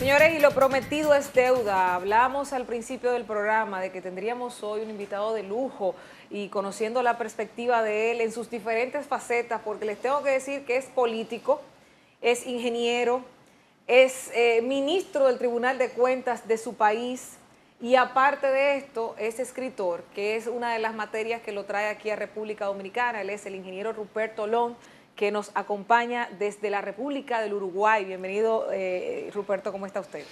Señores, y lo prometido es deuda. Hablamos al principio del programa de que tendríamos hoy un invitado de lujo y conociendo la perspectiva de él en sus diferentes facetas, porque les tengo que decir que es político, es ingeniero, es ministro del Tribunal de Cuentas de su país y aparte de esto es escritor, que es una de las materias que lo trae aquí a República Dominicana. Él es el ingeniero Ruperto Long, que nos acompaña desde la República del Uruguay. Bienvenido, Ruperto, ¿cómo está usted?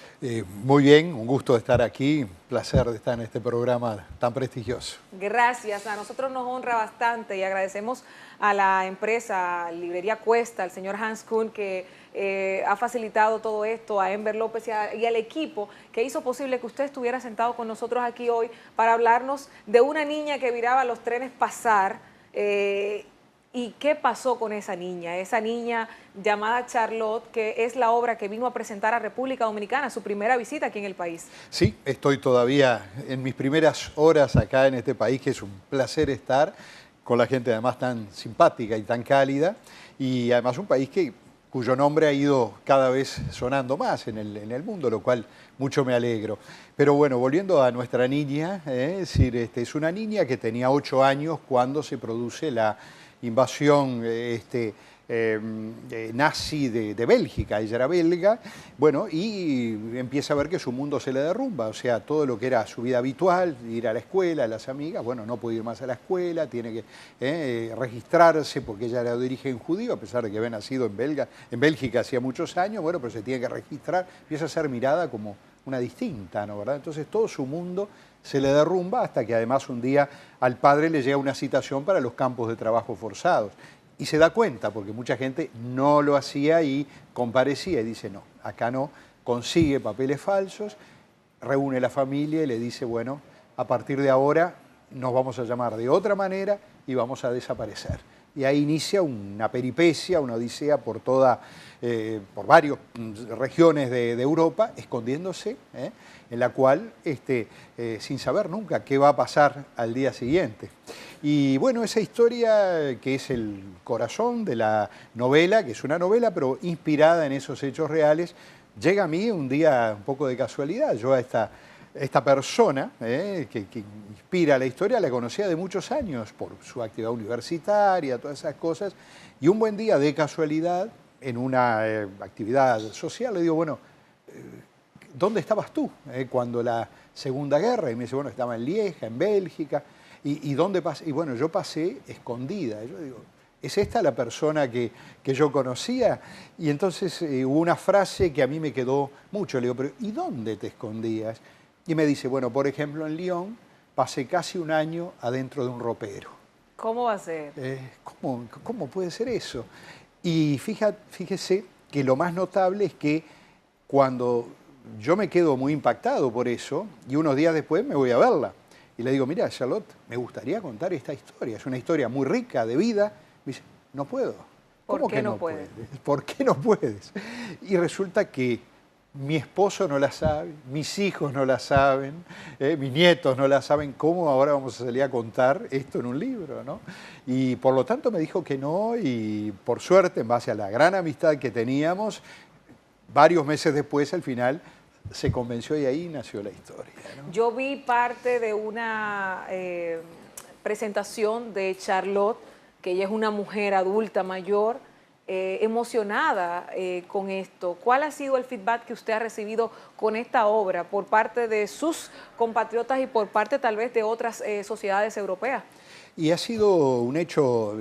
Muy bien, un gusto de estar aquí, placer de estar en este programa tan prestigioso. Gracias, a nosotros nos honra bastante y agradecemos a la empresa Librería Cuesta, al señor Hans Kuhn, que ha facilitado todo esto, a Enver López y al equipo que hizo posible que usted estuviera sentado con nosotros aquí hoy para hablarnos de una niña que miraba los trenes pasar. ¿Y qué pasó con esa niña llamada Charlotte, que es la obra que vino a presentar a República Dominicana, su primera visita aquí en el país? Sí, estoy todavía en mis primeras horas acá en este país, que es un placer estar con la gente además tan simpática y tan cálida, y además un país cuyo nombre ha ido cada vez sonando más en el mundo, lo cual mucho me alegro. Pero bueno, volviendo a nuestra niña, es una niña que tenía 8 años cuando se produce la invasión nazi de Bélgica. Ella era belga, bueno, y empieza a ver que su mundo se le derrumba, o sea, todo lo que era su vida habitual, ir a la escuela, a las amigas, bueno, no puede ir más a la escuela, tiene que registrarse porque ella era de origen judío, a pesar de que había nacido en Bélgica hacía muchos años, bueno, pero se tiene que registrar, empieza a ser mirada como una distinta, ¿no? ¿Verdad? Entonces todo su mundo se le derrumba hasta que además un día al padre le llega una citación para los campos de trabajo forzados. Y se da cuenta, porque mucha gente no lo hacía y comparecía y dice, no, acá no, consigue papeles falsos, reúne la familia y le dice, bueno, a partir de ahora nos vamos a llamar de otra manera y vamos a desaparecer. Y ahí inicia una peripecia, una odisea por varias regiones de Europa, escondiéndose, en la cual, sin saber nunca qué va a pasar al día siguiente. Y bueno, esa historia que es el corazón de la novela, que es una novela pero inspirada en esos hechos reales, llega a mí un día un poco de casualidad. Yo a esta persona que inspira la historia la conocía de muchos años por su actividad universitaria, todas esas cosas, y un buen día de casualidad en una actividad social le digo, bueno, ¿dónde estabas tú cuando la Segunda Guerra? Y me dice, bueno, estaba en Lieja, en Bélgica. ¿Y dónde pasé? Y bueno, yo pasé escondida. Yo digo, ¿es esta la persona que yo conocía? Y entonces hubo una frase que a mí me quedó mucho. Le digo, pero ¿y dónde te escondías? Y me dice, bueno, por ejemplo, en Lyon pasé casi un año adentro de un ropero. ¿Cómo va a ser? ¿Cómo puede ser eso? Y fíjese que lo más notable es que cuando yo me quedo muy impactado por eso, y unos días después me voy a verla. Y le digo, mira, Charlotte, me gustaría contar esta historia. Es una historia muy rica de vida. Me dice, no puedo. ¿Por qué no puedes? ¿Por qué no puedes? Y resulta que mi esposo no la sabe, mis hijos no la saben, mis nietos no la saben. ¿Cómo ahora vamos a salir a contar esto en un libro, ¿no? Y por lo tanto me dijo que no, y por suerte, en base a la gran amistad que teníamos, varios meses después, al final, se convenció y ahí nació la historia, ¿no? Yo vi parte de una presentación de Charlotte, que ella es una mujer adulta mayor, emocionada con esto. ¿Cuál ha sido el feedback que usted ha recibido con esta obra por parte de sus compatriotas y por parte tal vez de otras sociedades europeas? Y ha sido un hecho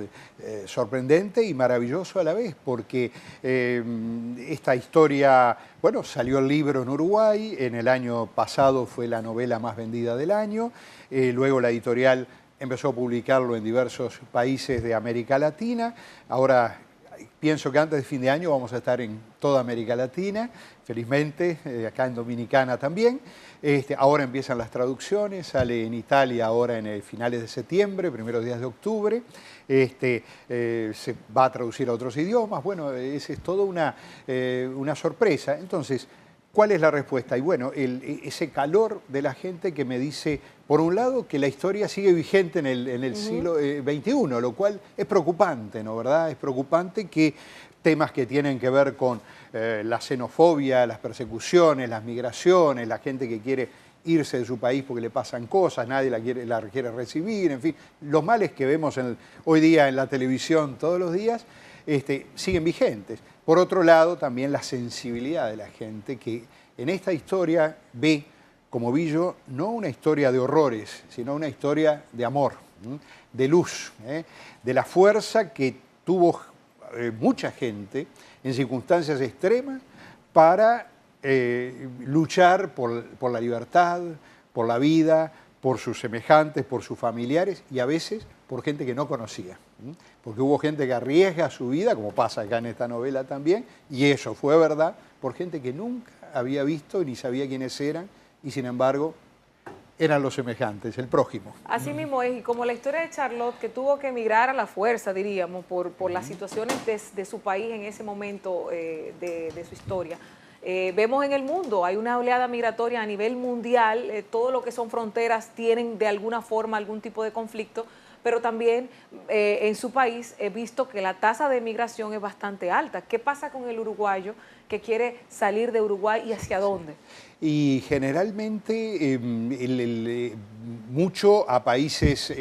sorprendente y maravilloso a la vez, porque esta historia, bueno, salió el libro en Uruguay, en el año pasado fue la novela más vendida del año, luego la editorial empezó a publicarlo en diversos países de América Latina, ahora pienso que antes de fin de año vamos a estar en toda América Latina, felizmente, acá en Dominicana también. Ahora empiezan las traducciones, sale en Italia ahora en finales de septiembre, primeros días de octubre. Se va a traducir a otros idiomas. Bueno, es toda una sorpresa. Entonces, ¿cuál es la respuesta? Y bueno, ese calor de la gente que me dice, por un lado, que la historia sigue vigente en el siglo XXI, lo cual es preocupante, ¿no? ¿Verdad? Es preocupante que temas que tienen que ver con la xenofobia, las persecuciones, las migraciones, la gente que quiere irse de su país porque le pasan cosas, nadie la quiere recibir, en fin, los males que vemos hoy día en la televisión todos los días siguen vigentes. Por otro lado, también la sensibilidad de la gente que en esta historia ve, como vi yo, no una historia de horrores, sino una historia de amor, de luz, de la fuerza que tuvo mucha gente en circunstancias extremas para luchar por la libertad, por la vida, por sus semejantes, por sus familiares y a veces por gente que no conocía. Porque hubo gente que arriesga su vida, como pasa acá en esta novela también, y eso fue verdad, por gente que nunca había visto ni sabía quiénes eran y sin embargo eran los semejantes, el prójimo. Así mismo es, y como la historia de Charlotte, que tuvo que emigrar a la fuerza, diríamos, por las situaciones de su país en ese momento de su historia. Vemos en el mundo, hay una oleada migratoria a nivel mundial, todo lo que son fronteras tienen de alguna forma algún tipo de conflicto, pero también en su país he visto que la tasa de migración es bastante alta. ¿Qué pasa con el uruguayo que quiere salir de Uruguay y hacia dónde? Y generalmente mucho a países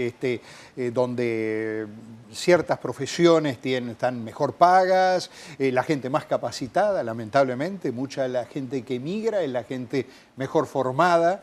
donde ciertas profesiones están mejor pagas, la gente más capacitada, lamentablemente, mucha de la gente que emigra es la gente mejor formada,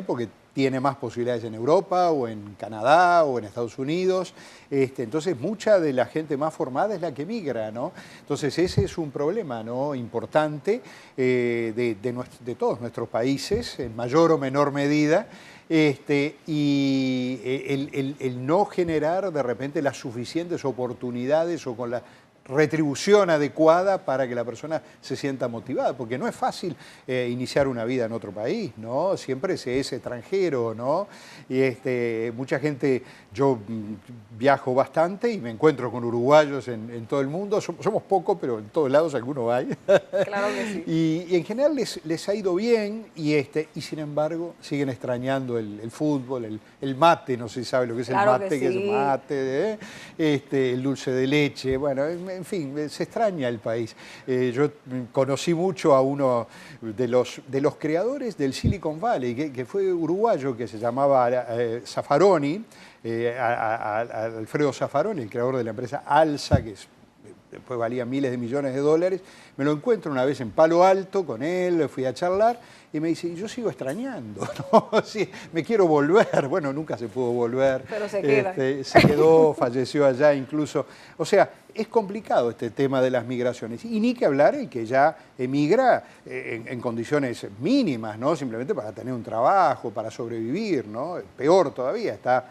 porque tiene más posibilidades en Europa o en Canadá o en Estados Unidos. Entonces, mucha de la gente más formada es la que migra, ¿no? Entonces, ese es un problema, ¿no?, importante de todos nuestros países, en mayor o menor medida, y el no generar de repente las suficientes oportunidades o con la retribución adecuada para que la persona se sienta motivada, porque no es fácil iniciar una vida en otro país, ¿no? Siempre se es extranjero, ¿no? Y mucha gente, yo viajo bastante y me encuentro con uruguayos en todo el mundo, somos pocos, pero en todos lados algunos hay. Claro que sí. Y en general les ha ido bien y sin embargo siguen extrañando el fútbol, el mate, no sé si sabe lo que es Claro el mate, que es sí. el mate, el dulce de leche, bueno, en fin, se extraña el país. Yo conocí mucho a uno de los creadores del Silicon Valley, que fue uruguayo, que se llamaba Zaffaroni, Alfredo Zaffaroni, el creador de la empresa Alsa, que después valía miles de millones de dólares. Me lo encuentro una vez en Palo Alto con él, fui a charlar y me dice, yo sigo extrañando, ¿no? Sí, me quiero volver. Bueno, nunca se pudo volver. Pero se queda. Se quedó, falleció allá incluso. O sea, es complicado este tema de las migraciones. Y ni que hablar el que ya emigra en condiciones mínimas, ¿no? Simplemente para tener un trabajo, para sobrevivir, ¿no? Peor todavía, está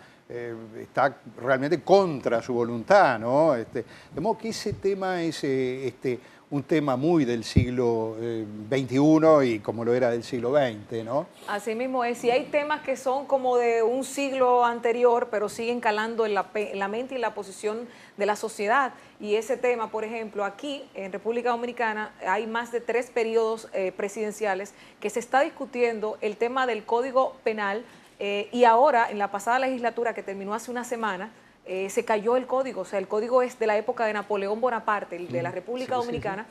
realmente contra su voluntad, ¿no? De modo que ese tema es un tema muy del siglo XXI y como lo era del siglo XX, ¿no? Así mismo es. Y hay temas que son como de un siglo anterior, pero siguen calando en la mente y la posición de la sociedad. Y ese tema, por ejemplo, aquí en República Dominicana hay más de 3 periodos presidenciales que se está discutiendo el tema del Código Penal. Y ahora, en la pasada legislatura que terminó hace una semana, se cayó el código. O sea, el código es de la época de Napoleón Bonaparte, el de la República Dominicana,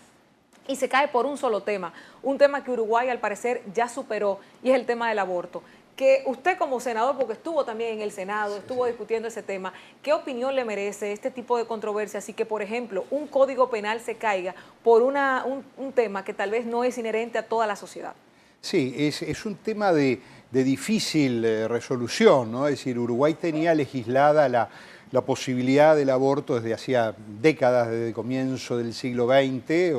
y se cae por un solo tema. Un tema que Uruguay, al parecer, ya superó, y es el tema del aborto. Que usted como senador, porque estuvo también en el Senado, estuvo discutiendo ese tema, ¿qué opinión le merece este tipo de controversia? Así que, por ejemplo, un código penal se caiga por un tema que tal vez no es inherente a toda la sociedad. Sí, es un tema de difícil resolución, ¿no? Es decir, Uruguay tenía legislada la posibilidad del aborto desde hacía décadas, desde el comienzo del siglo XX,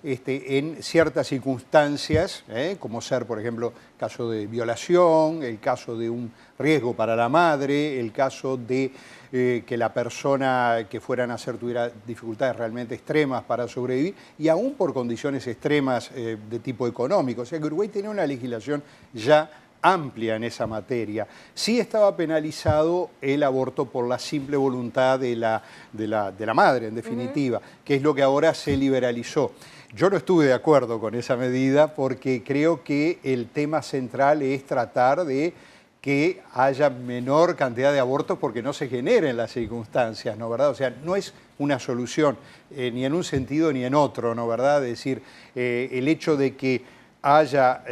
en ciertas circunstancias, como ser, por ejemplo, caso de violación, el caso de un riesgo para la madre, el caso de que la persona que fuera a nacer tuviera dificultades realmente extremas para sobrevivir, y aún por condiciones extremas de tipo económico. O sea que Uruguay tenía una legislación ya amplia en esa materia. Sí estaba penalizado el aborto por la simple voluntad de la madre, en definitiva, que es lo que ahora se liberalizó. Yo no estuve de acuerdo con esa medida porque creo que el tema central es tratar de que haya menor cantidad de abortos porque no se generen las circunstancias, ¿no? ¿Verdad? O sea, no es una solución, ni en un sentido ni en otro, ¿no? ¿Verdad? Es decir, el hecho de que haya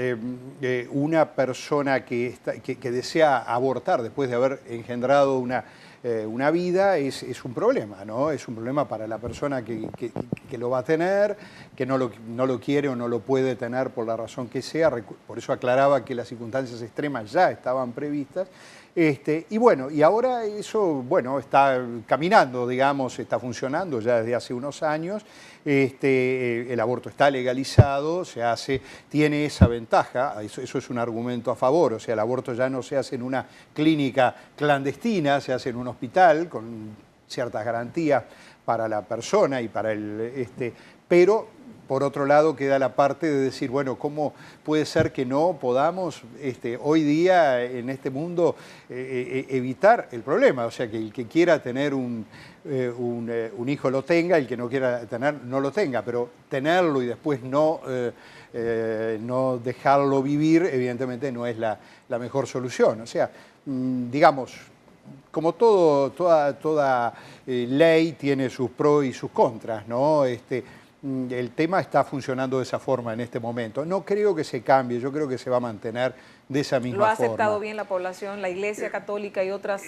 una persona que desea abortar después de haber engendrado una vida es un problema, ¿no? Es un problema para la persona que lo va a tener, que no lo quiere o no lo puede tener por la razón que sea. Por eso aclaraba que las circunstancias extremas ya estaban previstas. Y bueno, y ahora eso, bueno, está caminando, digamos, está funcionando ya desde hace unos años. El aborto está legalizado, tiene esa ventaja, eso es un argumento a favor, o sea, el aborto ya no se hace en una clínica clandestina, se hace en un hospital con ciertas garantías para la persona y para pero por otro lado queda la parte de decir, bueno, ¿cómo puede ser que no podamos hoy día en este mundo evitar el problema? O sea, que el que quiera tener un hijo lo tenga, el que no quiera tener no lo tenga, pero tenerlo y después no dejarlo vivir, evidentemente no es la mejor solución. O sea, digamos, como toda ley tiene sus pros y sus contras, ¿no? El tema está funcionando de esa forma en este momento. No creo que se cambie, yo creo que se va a mantener de esa misma forma. ¿Lo ha aceptado bien la población? La Iglesia Católica y otras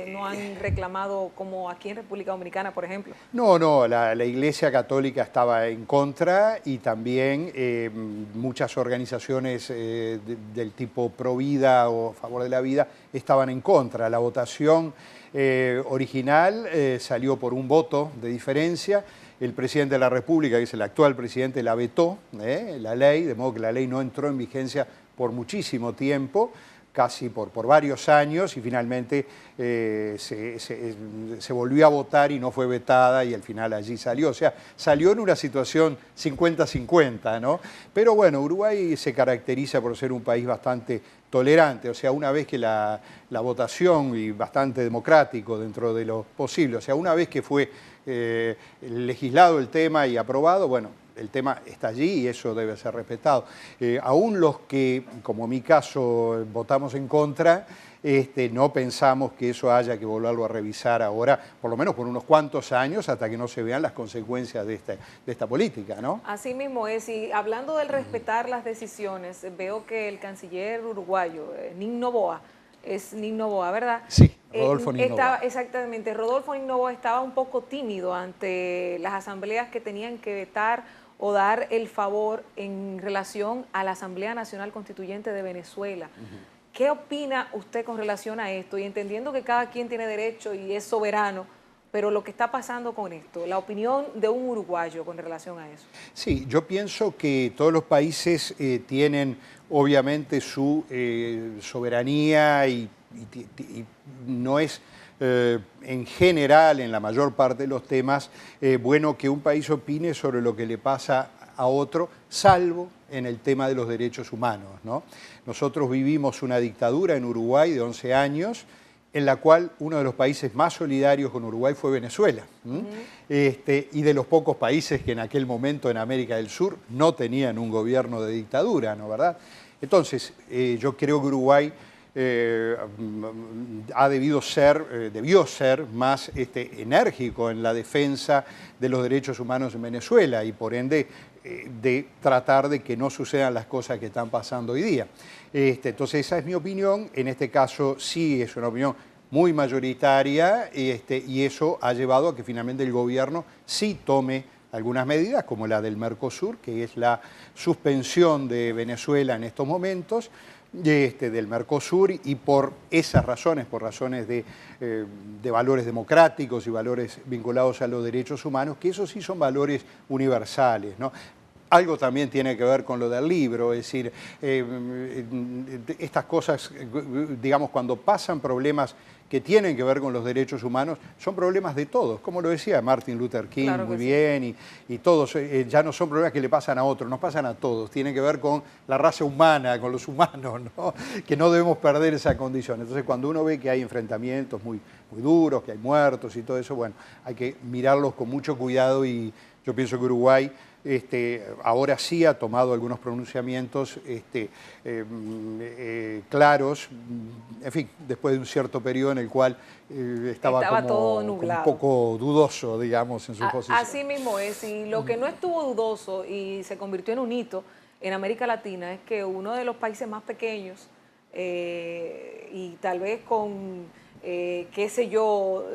no han reclamado, como aquí en República Dominicana, por ejemplo. No, la Iglesia Católica estaba en contra y también muchas organizaciones del tipo pro vida o a favor de la vida estaban en contra. La votación original salió por un voto de diferencia. El presidente de la República, que es el actual presidente, la vetó, la ley, de modo que la ley no entró en vigencia por muchísimo tiempo, casi por varios años, y finalmente se volvió a votar y no fue vetada y al final allí salió. O sea, salió en una situación 50-50, ¿no? Pero bueno, Uruguay se caracteriza por ser un país bastante tolerante, o sea, una vez que la votación, y bastante democrático dentro de lo posible, o sea, una vez que fue legislado el tema y aprobado, bueno, el tema está allí y eso debe ser respetado. Aún los que, como en mi caso, votamos en contra, no pensamos que eso haya que volverlo a revisar ahora, por lo menos por unos cuantos años, hasta que no se vean las consecuencias de esta política, ¿no? Así mismo es, y hablando del respetar las decisiones, veo que el canciller uruguayo, Nin Noboa, es Nin Noboa, ¿verdad? Sí, Rodolfo Nin Noboa. Exactamente, Rodolfo Nin Noboa estaba un poco tímido ante las asambleas que tenían que vetar o dar el favor en relación a la Asamblea Nacional Constituyente de Venezuela. ¿Qué opina usted con relación a esto? Y entendiendo que cada quien tiene derecho y es soberano, pero lo que está pasando con esto, la opinión de un uruguayo con relación a eso. Sí, yo pienso que todos los países tienen obviamente su soberanía y no es en general, en la mayor parte de los temas, bueno que un país opine sobre lo que le pasa a otro, salvo en el tema de los derechos humanos, ¿no? Nosotros vivimos una dictadura en Uruguay de 11 años, en la cual uno de los países más solidarios con Uruguay fue Venezuela. Y de los pocos países que en aquel momento en América del Sur no tenían un gobierno de dictadura, ¿no, verdad? Entonces, yo creo que Uruguay debió ser más enérgico en la defensa de los derechos humanos en Venezuela y por ende de tratar de que no sucedan las cosas que están pasando hoy día. Entonces esa es mi opinión, en este caso sí es una opinión muy mayoritaria y eso ha llevado a que finalmente el gobierno sí tome algunas medidas como la del Mercosur, que es la suspensión de Venezuela en estos momentos, del Mercosur, y por esas razones, por razones de valores democráticos y valores vinculados a los derechos humanos, que esos sí son valores universales, ¿no? Algo también tiene que ver con lo del libro, es decir, estas cosas, digamos, cuando pasan problemas que tienen que ver con los derechos humanos, son problemas de todos, como lo decía Martin Luther King, claro, muy bien, y todos, ya no son problemas que le pasan a otros, nos pasan a todos, tienen que ver con la raza humana, con los humanos, ¿no? Que no debemos perder esa condición. Entonces, cuando uno ve que hay enfrentamientos muy duros, que hay muertos y todo eso, bueno, hay que mirarlos con mucho cuidado y yo pienso que Uruguay ahora sí ha tomado algunos pronunciamientos claros, en fin, después de un cierto periodo en el cual estaba como, todo como nublado. un poco dudoso, digamos, en su posición. Así mismo es, y lo que no estuvo dudoso y se convirtió en un hito en América Latina es que uno de los países más pequeños y tal vez con, qué sé yo,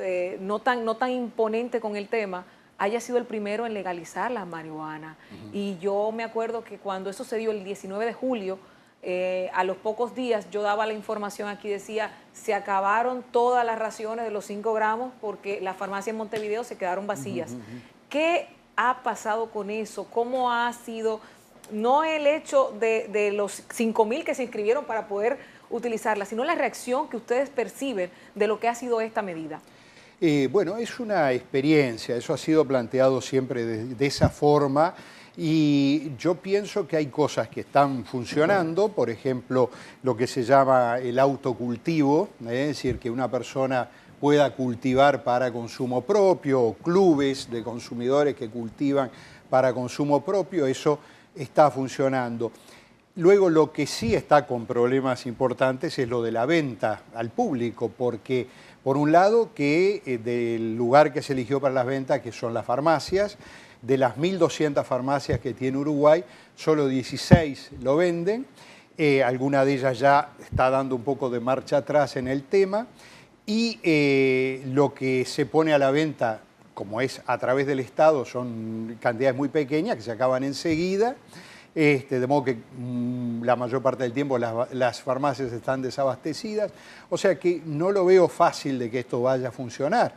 no tan imponente con el tema, haya sido el primero en legalizar la marihuana. Y yo me acuerdo que cuando eso se dio el 19 de julio, a los pocos días yo daba la información aquí, decía, se acabaron todas las raciones de los 5 gramos porque las farmacias en Montevideo se quedaron vacías. ¿Qué ha pasado con eso? ¿Cómo ha sido, no el hecho de los 5.000 que se inscribieron para poder utilizarla, sino la reacción que ustedes perciben de lo que ha sido esta medida? Bueno, es una experiencia, eso ha sido planteado siempre de esa forma y yo pienso que hay cosas que están funcionando, por ejemplo, lo que se llama el autocultivo, es decir, que una persona pueda cultivar para consumo propio, o clubes de consumidores que cultivan para consumo propio, eso está funcionando. Luego lo que sí está con problemas importantes es lo de la venta al público, porque por un lado que del lugar que se eligió para las ventas, que son las farmacias, de las 1.200 farmacias que tiene Uruguay, solo 16 lo venden, alguna de ellas ya está dando un poco de marcha atrás en el tema, y lo que se pone a la venta, como es a través del Estado, son cantidades muy pequeñas que se acaban enseguida, de modo que la mayor parte del tiempo las farmacias están desabastecidas, o sea que no lo veo fácil de que esto vaya a funcionar.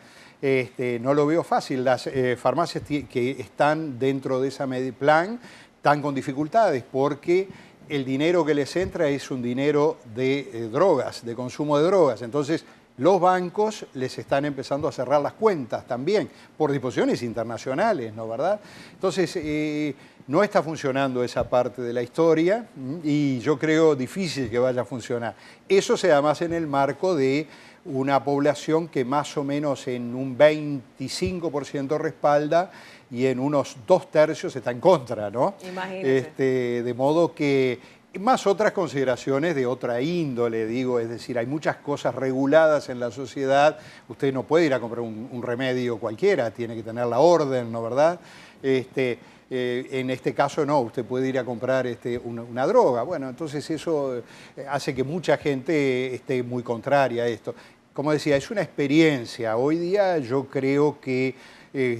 No lo veo fácil, las farmacias que están dentro de ese plan están con dificultades porque el dinero que les entra es un dinero de drogas, de consumo de drogas, entonces los bancos les están empezando a cerrar las cuentas también, por disposiciones internacionales, ¿no, verdad? Entonces, no está funcionando esa parte de la historia y yo creo difícil que vaya a funcionar. Eso se da más en el marco de una población que más o menos en un 25% respalda y en unos 2/3 está en contra, ¿no? Imagínese. De modo que más otras consideraciones de otra índole, digo, es decir, hay muchas cosas reguladas en la sociedad, usted no puede ir a comprar un remedio cualquiera, tiene que tener la orden, ¿no, verdad? En este caso no, usted puede ir a comprar una droga, bueno, entonces eso hace que mucha gente esté muy contraria a esto. Como decía, es una experiencia, hoy día yo creo que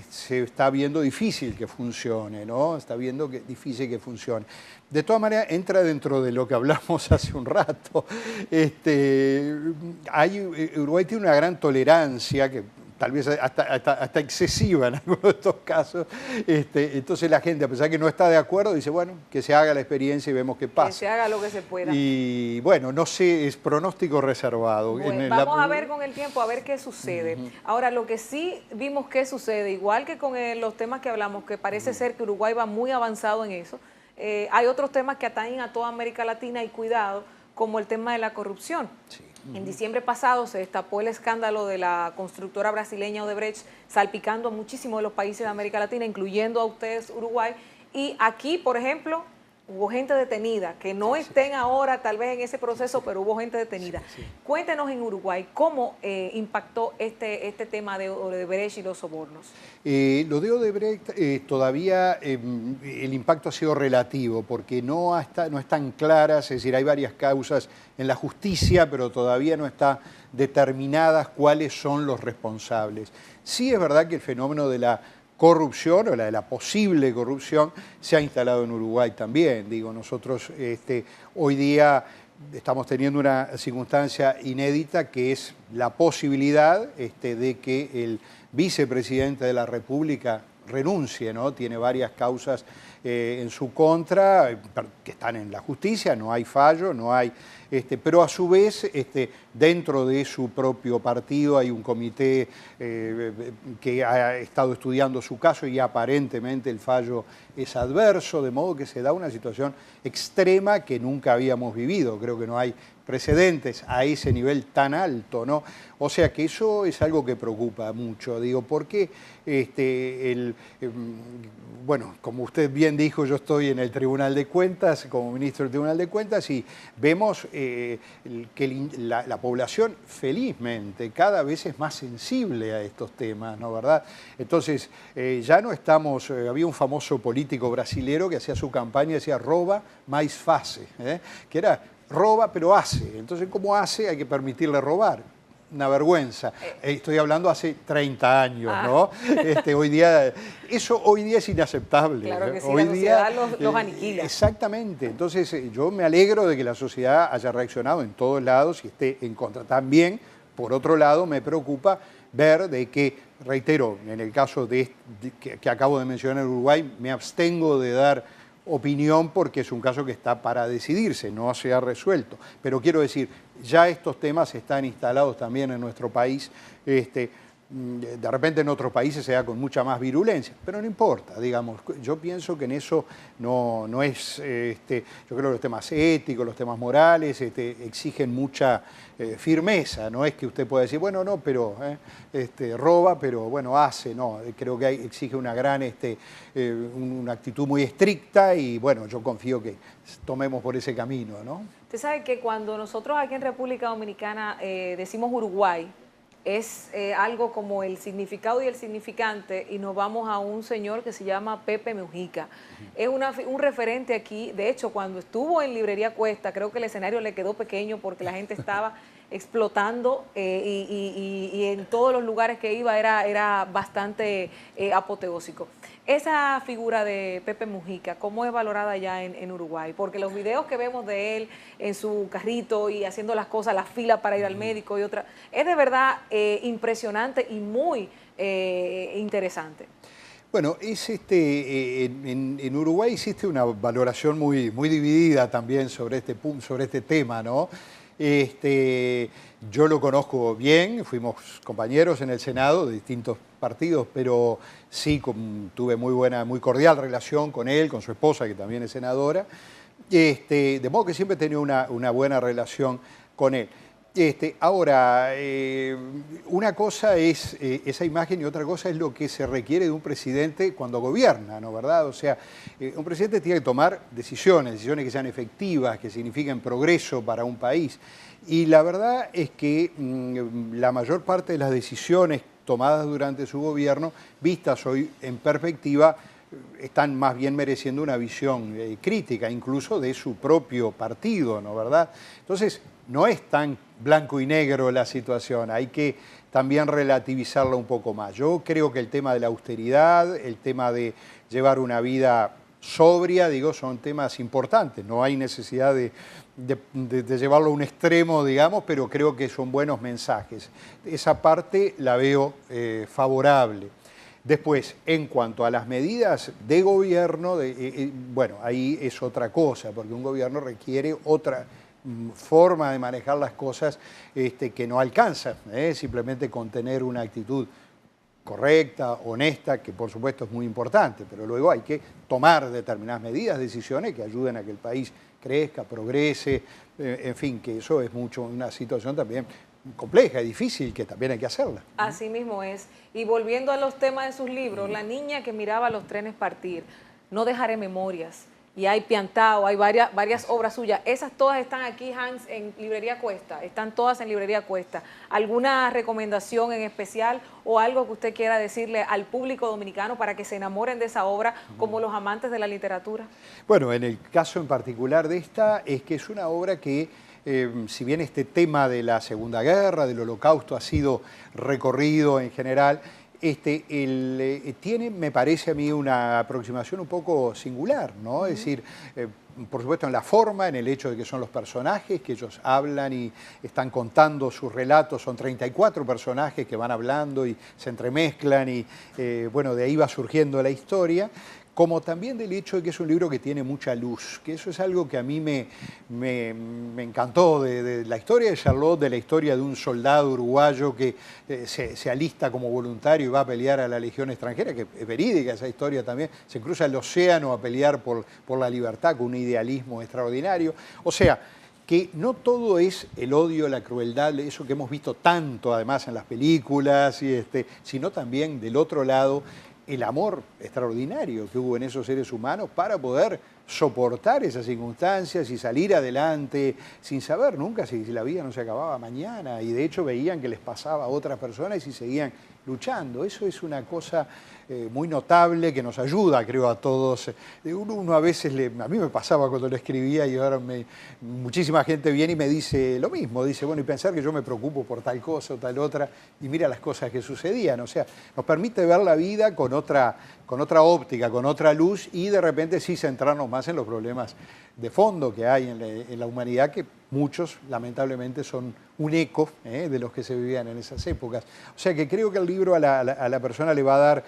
se está viendo difícil que funcione, ¿no? Está viendo que difícil que funcione. De todas maneras, entra dentro de lo que hablamos hace un rato. Uruguay tiene una gran tolerancia, que tal vez hasta excesiva en algunos de estos casos. Entonces la gente, a pesar que no está de acuerdo, dice, bueno, que se haga la experiencia y vemos qué pasa. Que se haga lo que se pueda. Y bueno, no sé, es pronóstico reservado. Bueno, vamos a ver con el tiempo, a ver qué sucede. Ahora, lo que sí vimos que sucede, igual que con los temas que hablamos, que parece ser que Uruguay va muy avanzado en eso, hay otros temas que atañen a toda América Latina y cuidado, como el tema de la corrupción. Sí. En diciembre pasado se destapó el escándalo de la constructora brasileña Odebrecht, salpicando a muchísimos de los países de América Latina, incluyendo a ustedes, Uruguay. Y aquí, por ejemplo, hubo gente detenida, que no estén ahora tal vez en ese proceso, pero hubo gente detenida. Cuéntenos en Uruguay, ¿cómo impactó este tema de Odebrecht y los sobornos? Lo de Odebrecht todavía el impacto ha sido relativo, porque no están claras, es decir, hay varias causas en la justicia, pero todavía no está determinadas cuáles son los responsables. Sí es verdad que el fenómeno de la corrupción o la de la posible corrupción se ha instalado en Uruguay también. Digo, nosotros hoy día estamos teniendo una circunstancia inédita que es la posibilidad de que el vicepresidente de la República renuncie, ¿no? Tiene varias causas en su contra que están en la justicia, no hay fallo, no hay, pero a su vez dentro de su propio partido hay un comité que ha estado estudiando su caso y aparentemente el fallo es adverso, de modo que se da una situación extrema que nunca habíamos vivido. Creo que no hay precedentes a ese nivel tan alto, ¿no? O sea que eso es algo que preocupa mucho, digo, porque bueno, como usted bien bien dijo, yo estoy en el Tribunal de Cuentas, como ministro del Tribunal de Cuentas, y vemos que la población, felizmente, cada vez es más sensible a estos temas, ¿no, verdad? Entonces, ya no estamos, había un famoso político brasilero que hacía su campaña y decía, roba, mais face, que era, roba, pero hace. Entonces, ¿cómo hace? Hay que permitirle robar. Una vergüenza. Estoy hablando hace 30 años, ¿no? Hoy día es inaceptable. Claro que sí, hoy la sociedad los aniquila. Exactamente. Entonces, yo me alegro de que la sociedad haya reaccionado en todos lados y esté en contra. También, por otro lado, me preocupa ver de que, reitero, en el caso que acabo de mencionar en Uruguay, me abstengo de dar opinión porque es un caso que está para decidirse, no se ha resuelto. Pero quiero decir, ya estos temas están instalados también en nuestro país. De repente en otros países se da con mucha más virulencia, pero no importa, digamos. Yo pienso que en eso no es, yo creo que los temas éticos, los temas morales exigen mucha firmeza. No es que usted pueda decir, bueno, no, pero roba, pero bueno, hace. No, creo que exige una gran, una actitud muy estricta y bueno, yo confío que tomemos por ese camino, ¿no? Usted sabe que cuando nosotros aquí en República Dominicana decimos Uruguay, es algo como el significado y el significante, y nos vamos a un señor que se llama Pepe Mujica. Es un referente aquí. De hecho, cuando estuvo en Librería Cuesta, creo que el escenario le quedó pequeño porque la gente estaba explotando y en todos los lugares que iba era bastante apoteósico. Esa figura de Pepe Mujica, ¿cómo es valorada allá en Uruguay? Porque los videos que vemos de él en su carrito y haciendo las cosas, la fila para ir al médico y otra, es de verdad impresionante y muy interesante. Bueno, en Uruguay existe una valoración muy dividida también sobre este tema, ¿no? Yo lo conozco bien, fuimos compañeros en el Senado de distintos partidos, pero sí tuve muy cordial relación con él, con su esposa, que también es senadora, de modo que siempre he tenido una buena relación con él. Ahora, una cosa es esa imagen y otra cosa es lo que se requiere de un presidente cuando gobierna, ¿no, verdad? O sea, un presidente tiene que tomar decisiones que sean efectivas, que signifiquen progreso para un país. Y la verdad es que la mayor parte de las decisiones tomadas durante su gobierno, vistas hoy en perspectiva, están más bien mereciendo una visión crítica, incluso de su propio partido, ¿no, verdad? Entonces, no es tan blanco y negro la situación, hay que también relativizarla un poco más. Yo creo que el tema de la austeridad, el tema de llevar una vida sobria, son temas importantes, no hay necesidad de llevarlo a un extremo, digamos, pero creo que son buenos mensajes. Esa parte la veo favorable. Después, en cuanto a las medidas de gobierno, bueno, ahí es otra cosa, porque un gobierno requiere otra forma de manejar las cosas que no alcanza, simplemente con tener una actitud correcta, honesta, que por supuesto es muy importante, pero luego hay que tomar determinadas medidas, decisiones que ayuden a que el país crezca, progrese, en fin, que eso es una situación también compleja y difícil que también hay que hacerla. Así mismo es. Y volviendo a los temas de sus libros, La niña que miraba los trenes partir, No dejaré memorias, y hay Piantao, hay varias obras suyas. Esas todas están aquí, Hans, en Librería Cuesta. Están todas en Librería Cuesta. ¿Alguna recomendación en especial o algo que usted quiera decirle al público dominicano para que se enamoren de esa obra como los amantes de la literatura? Bueno, en el caso en particular de esta, es que es una obra que, si bien este tema de la Segunda Guerra, del Holocausto, ha sido recorrido en general, tiene, me parece a mí, una aproximación un poco singular, ¿no? Es decir, por supuesto en la forma, en el hecho de que son los personajes, que ellos hablan y están contando sus relatos, son 34 personajes que van hablando y se entremezclan y, bueno, de ahí va surgiendo la historia, como también del hecho de que es un libro que tiene mucha luz, que eso es algo que a mí me encantó de la historia de Charlotte, de la historia de un soldado uruguayo que se alista como voluntario y va a pelear a la Legión extranjera, que es verídica esa historia también, se cruza el océano a pelear por la libertad con un idealismo extraordinario. O sea, que no todo es el odio, la crueldad, eso que hemos visto tanto además en las películas, sino también del otro lado, el amor extraordinario que hubo en esos seres humanos para poder soportar esas circunstancias y salir adelante sin saber nunca si la vida no se acababa mañana, y de hecho veían que les pasaba a otras personas y seguían luchando. Eso es una cosa muy notable que nos ayuda, creo, a todos. Uno a veces, a mí me pasaba cuando lo escribía y ahora muchísima gente viene y me dice lo mismo, dice, bueno, y pensar que yo me preocupo por tal cosa o tal otra, y mira las cosas que sucedían. O sea, nos permite ver la vida con otra óptica, con otra luz, y de repente sí centrarnos más en los problemas de fondo que hay en la humanidad, que muchos lamentablemente son un eco de los que se vivían en esas épocas. O sea que creo que el libro a la persona le va a dar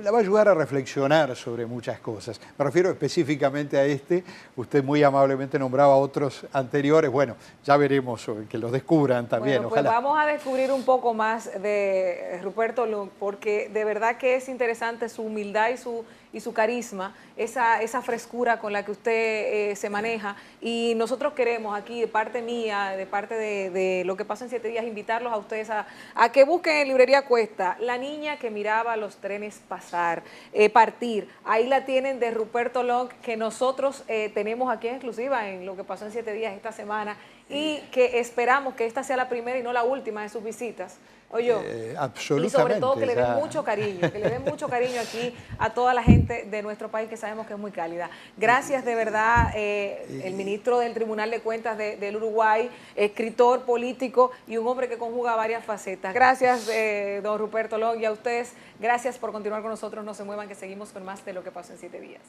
la va a ayudar a reflexionar sobre muchas cosas. Me refiero específicamente a este. Usted muy amablemente nombraba otros anteriores. Bueno, ya veremos que los descubran también. Bueno, pues ojalá. vamos a descubrir un poco más de Ruperto Lund, porque de verdad que es interesante su humildad y su carisma, esa frescura con la que usted se maneja. Y nosotros queremos aquí, de parte mía, de parte de Lo que pasa en 7 días, invitarlos a ustedes a que busquen en Librería Cuesta La niña que miraba los trenes partir. Ahí la tienen, de Ruperto Lund, que nosotros tenemos aquí en exclusiva en Lo que pasó en 7 días esta semana, y que esperamos que esta sea la primera y no la última de sus visitas. Absolutamente. Y sobre todo que le den mucho cariño, que le den mucho cariño aquí a toda la gente de nuestro país, que sabemos que es muy cálida. Gracias de verdad, el ministro del Tribunal de Cuentas del Uruguay, escritor, político y un hombre que conjuga varias facetas. Gracias, don Ruperto Lund, y a ustedes, gracias por continuar con nosotros. No se muevan, que seguimos con más de Lo que pasó en 7 días.